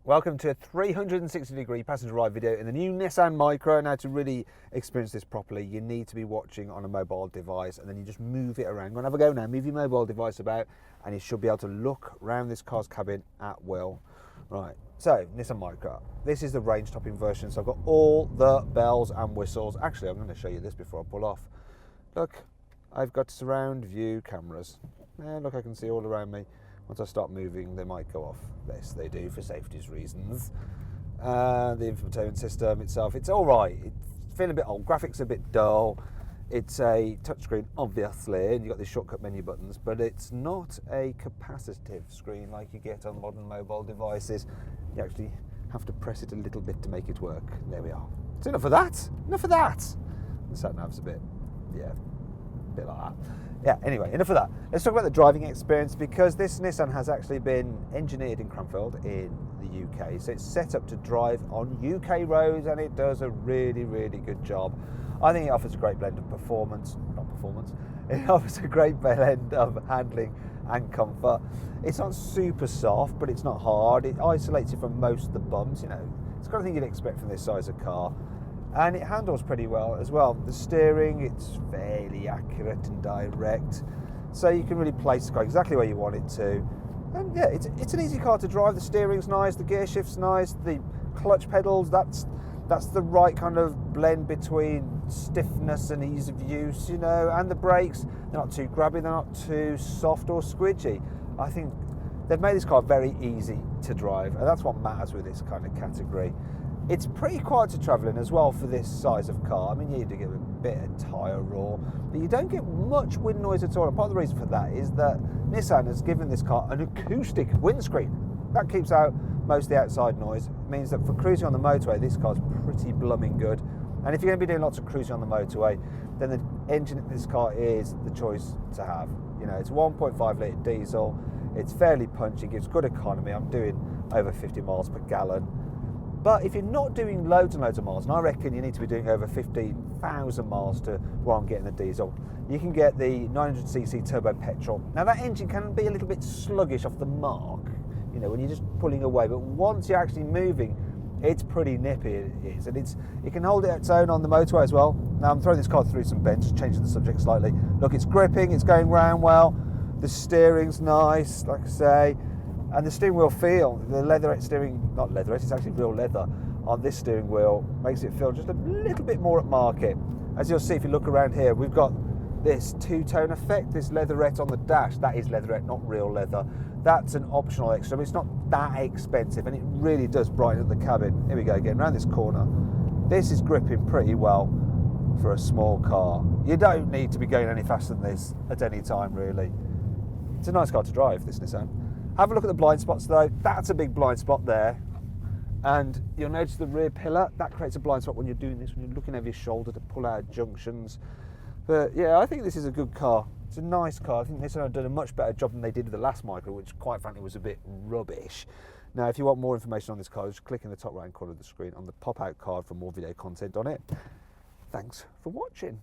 Welcome to a 360-degree passenger ride video in the new Nissan Micra. Now, to really experience this properly, you need to be watching on a mobile device, and then you just move it around. Go and have a go now. Move your mobile device about, and you should be able to look around this car's cabin at will. Right, so Nissan Micra. This is the range-topping version, so I've got all the bells and whistles. Actually, I'm going to show you this before I pull off. Look, I've got surround view cameras. Look, I can see all around me. Once I start moving, they might go off. Yes, they do, for safety reasons. The infotainment system itself, it's all right. It's feeling a bit old. Graphics are a bit dull. It's a touchscreen, obviously, and you've got these shortcut menu buttons, but it's not a capacitive screen like you get on modern mobile devices. You actually have to press it a little bit to make it work. There we are. So enough of that. Enough of that. The sat-nav's a bit, yeah, a bit like that. Yeah, anyway, enough of that. Let's talk about the driving experience, because this Nissan has actually been engineered in Cranfield in the UK. So it's set up to drive on UK roads, and it does a really, really good job. I think it offers a great blend of it offers a great blend of handling and comfort. It's not super soft, but it's not hard. It isolates it from most of the bumps, you know. It's the kind of thing you'd expect from this size of car. And it handles pretty well as well. The steering, it's fairly accurate and direct, so you can really place the car exactly where you want it to. And yeah, it's an easy car to drive. The steering's nice, the gear shift's nice, the clutch pedals, that's the right kind of blend between stiffness and ease of use, you know. And the brakes, they're not too grabby, they're not too soft or squidgy. I think they've made this car very easy to drive, and that's what matters with this kind of category. It's pretty quiet to travel in as well for this size of car. I mean, you do get a bit of tyre roar, but you don't get much wind noise at all. And part of the reason for that is that Nissan has given this car an acoustic windscreen. That keeps out most of the outside noise. It means that for cruising on the motorway, this car's pretty blooming good. And if you're going to be doing lots of cruising on the motorway, then the engine in this car is the choice to have. You know, it's a 1.5 litre diesel. It's fairly punchy, gives good economy. I'm doing over 50 miles per gallon. But if you're not doing loads and loads of miles, and I reckon you need to be doing over 15,000 miles to where I'm getting the diesel, you can get the 900cc turbo petrol. Now, that engine can be a little bit sluggish off the mark, you know, when you're just pulling away, but once you're actually moving, it's pretty nippy, it is, and it can hold its own on the motorway as well. Now, I'm throwing this car through some bends, just changing the subject slightly. Look, it's gripping, it's going round well, the steering's nice, like I say. And the steering wheel feel, the leatherette steering, not leatherette, it's actually real leather on this steering wheel, makes it feel just a little bit more at market. As you'll see if you look around here, we've got this two-tone effect, this leatherette on the dash. That is leatherette, not real leather. That's an optional extra, but it's not that expensive, and it really does brighten up the cabin. Here we go again, around this corner. This is gripping pretty well for a small car. You don't need to be going any faster than this at any time, really. It's a nice car to drive, this Nissan. Have a look at the blind spots though. That's a big blind spot there. And you'll notice the rear pillar, that creates a blind spot when you're doing this, when you're looking over your shoulder to pull out junctions. But yeah, I think this is a good car. It's a nice car. I think Nissan have done a much better job than they did with the last Micra, which quite frankly was a bit rubbish. Now, if you want more information on this car, just click in the top right corner of the screen on the pop-out card for more video content on it. Thanks for watching.